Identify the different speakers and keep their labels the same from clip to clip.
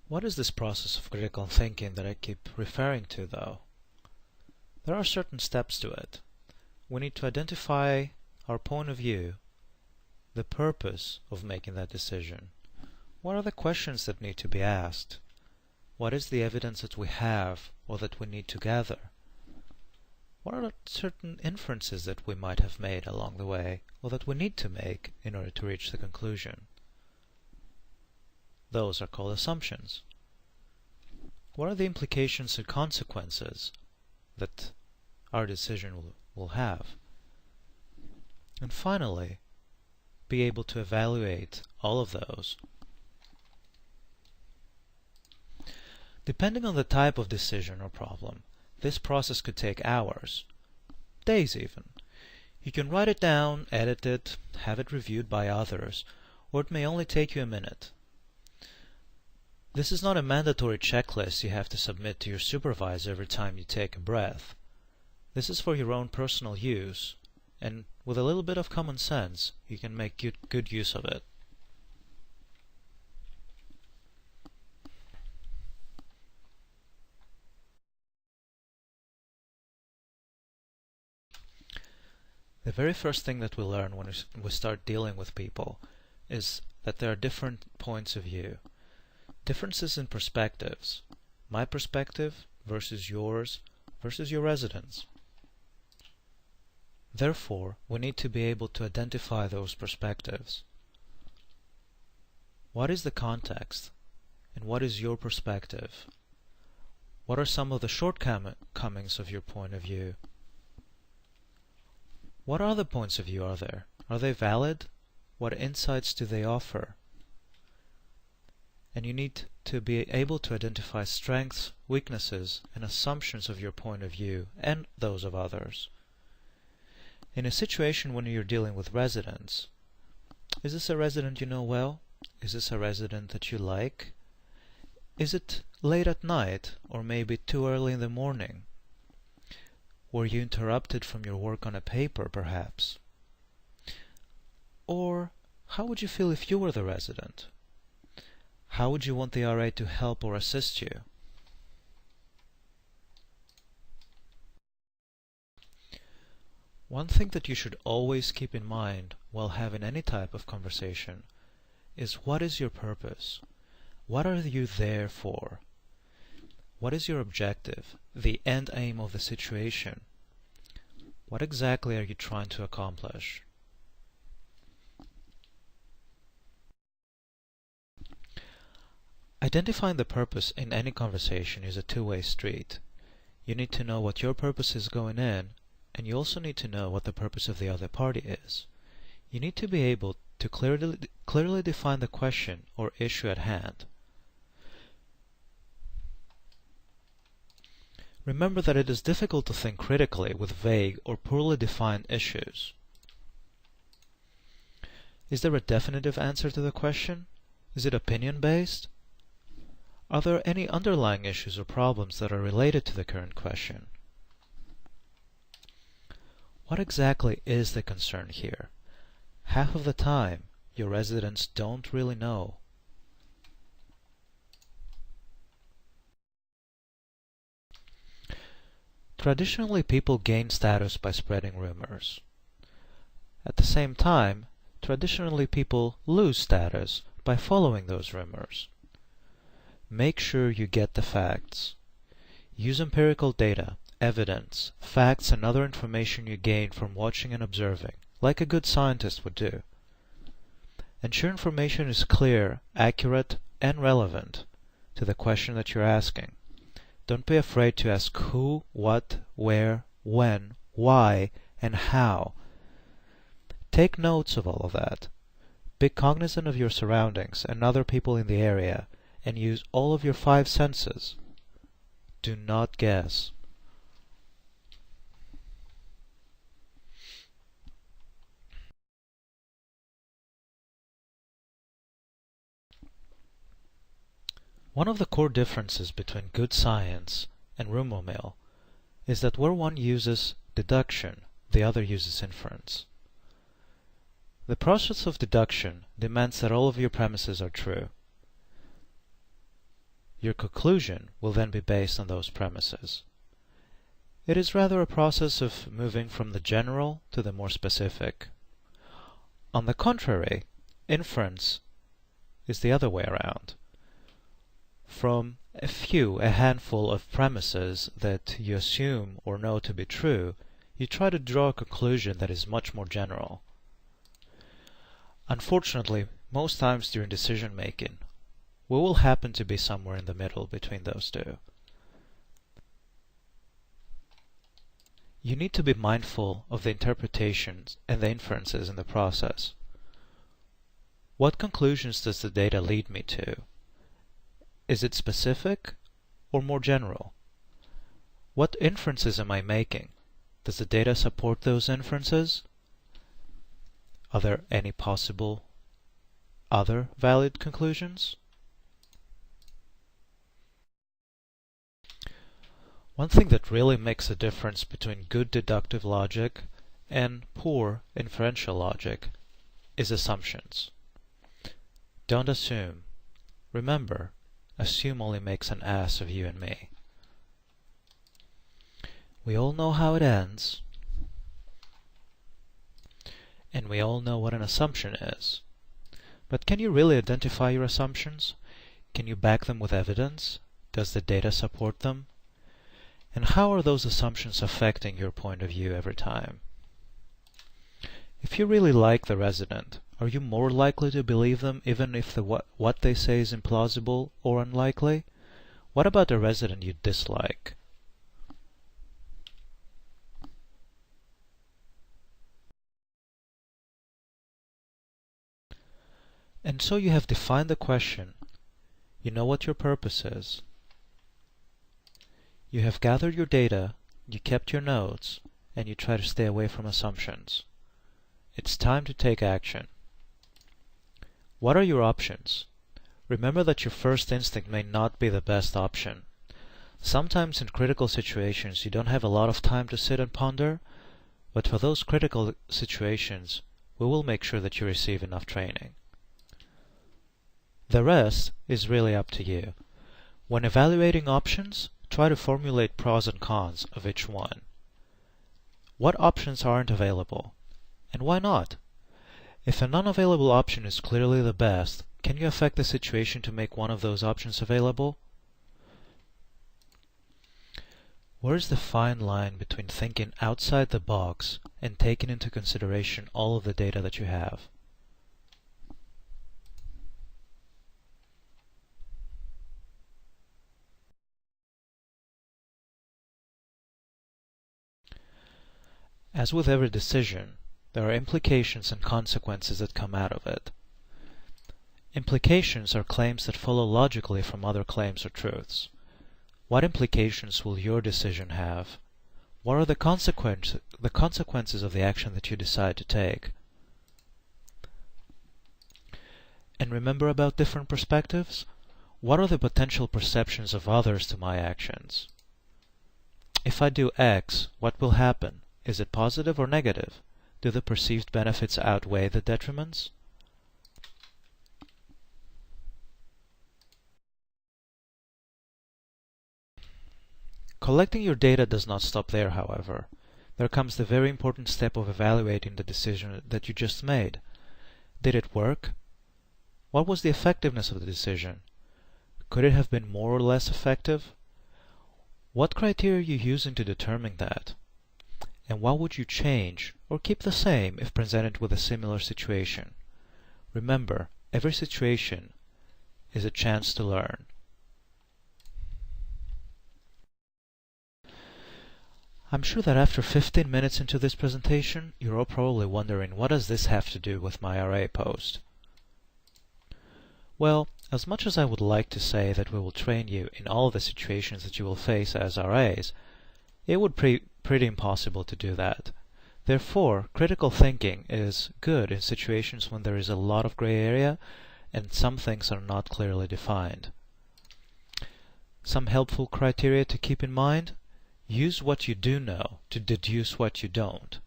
Speaker 1: What is this process of critical thinking that I keep referring to, though? There are certain steps to it. We need to identify our point of view, the purpose of making that decision. What are the questions that need to be asked? What is the evidence that we have or that we need to gather? What are certain inferences that we might have made along the way or that we need to make in order to reach the conclusion? Those are called assumptions. What are the implications and consequences that our decision will have? And finally, be able to evaluate all of those. Depending on the type of decision or problem, this process could take hours, days even. You can write it down, edit it, have it reviewed by others, or it may only take you a minute. This is not a mandatory checklist you have to submit to your supervisor every time you take a breath. This is for your own personal use, and with a little bit of common sense, you can make good use of it. The very first thing that we learn when we start dealing with people is that there are different points of view. Differences in perspectives. My perspective versus your residence. Therefore, we need to be able to identify those perspectives. What is the context? And what is your perspective? What are some of the shortcomings of your point of view? What other points of view are there? Are they valid? What insights do they offer? And you need to be able to identify strengths, weaknesses, and assumptions of your point of view and those of others. In a situation when you're dealing with residents, is this a resident you know well? Is this a resident that you like? Is it late at night or maybe too early in the morning? Were you interrupted from your work on a paper, perhaps? Or how would you feel if you were the resident? How would you want the RA to help or assist you? One thing that you should always keep in mind while having any type of conversation is what is your purpose? What are you there for? What is your objective, the end aim of the situation? What exactly are you trying to accomplish? Identifying the purpose in any conversation is a two-way street. You need to know what your purpose is going in, and you also need to know what the purpose of the other party is. You need to be able to clearly define the question or issue at hand. Remember that it is difficult to think critically with vague or poorly defined issues. Is there a definitive answer to the question? Is it opinion-based? Are there any underlying issues or problems that are related to the current question? What exactly is the concern here? Half of the time, your residents don't really know. Traditionally, people gain status by spreading rumors. At the same time, traditionally people lose status by following those rumors. Make sure you get the facts. Use empirical data, evidence, facts, and other information you gain from watching and observing, like a good scientist would do. Ensure information is clear, accurate, and relevant to the question that you're asking. Don't be afraid to ask who, what, where, when, why, and how. Take notes of all of that. Be cognizant of your surroundings and other people in the area, and use all of your 5 senses. Do not guess. One of the core differences between good science and rumor mill is that where one uses deduction, the other uses inference. The process of deduction demands that all of your premises are true. Your conclusion will then be based on those premises. It is rather a process of moving from the general to the more specific. On the contrary, inference is the other way around. From a handful of premises that you assume or know to be true, you try to draw a conclusion that is much more general. Unfortunately, most times during decision making, we will happen to be somewhere in the middle between those two. You need to be mindful of the interpretations and the inferences in the process. What conclusions does the data lead me to? Is it specific or more general? What inferences am I making? Does the data support those inferences? Are there any possible other valid conclusions? One thing that really makes a difference between good deductive logic and poor inferential logic is assumptions. Don't assume. Remember, assume only makes an ass of you and me. We all know how it ends, and we all know what an assumption is. But can you really identify your assumptions? Can you back them with evidence? Does the data support them? And how are those assumptions affecting your point of view every time? If you really like the resident, are you more likely to believe them even if what they say is implausible or unlikely? What about a resident you dislike? And so you have defined the question. You know what your purpose is. You have gathered your data, you kept your notes, and you try to stay away from assumptions. It's time to take action. What are your options? Remember that your first instinct may not be the best option. Sometimes in critical situations you don't have a lot of time to sit and ponder, but for those critical situations, we will make sure that you receive enough training. The rest is really up to you. When evaluating options, try to formulate pros and cons of each one. What options aren't available? And why not? If a non-available option is clearly the best, can you affect the situation to make one of those options available? Where is the fine line between thinking outside the box and taking into consideration all of the data that you have? As with every decision, there are implications and consequences that come out of it. Implications are claims that follow logically from other claims or truths. What implications will your decision have? What are the consequences of the action that you decide to take? And remember about different perspectives? What are the potential perceptions of others to my actions? If I do X, what will happen? Is it positive or negative? Do the perceived benefits outweigh the detriments? Collecting your data does not stop there, however. There comes the very important step of evaluating the decision that you just made. Did it work? What was the effectiveness of the decision? Could it have been more or less effective? What criteria are you using to determine that? And what would you change or keep the same if presented with a similar situation? Remember, every situation is a chance to learn. I'm sure that after 15 minutes into this presentation, you're all probably wondering, what does this have to do with my RA post? Well, as much as I would like to say that we will train you in all the situations that you will face as RAs, it would be pretty impossible to do that. Therefore, critical thinking is good in situations when there is a lot of gray area and some things are not clearly defined. Some helpful criteria to keep in mind: use what you do know to deduce what you don't.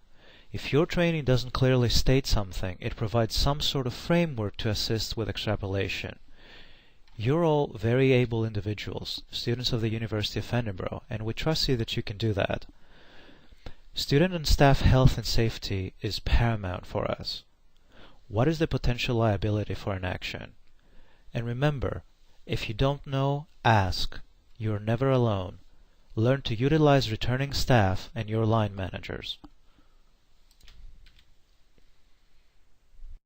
Speaker 1: If your training doesn't clearly state something, it provides some sort of framework to assist with extrapolation. You're all very able individuals, students of the University of Edinburgh, and we trust you that you can do that. Student and staff health and safety is paramount for us. What is the potential liability for inaction? And remember, if you don't know, ask. You're never alone. Learn to utilize returning staff and your line managers.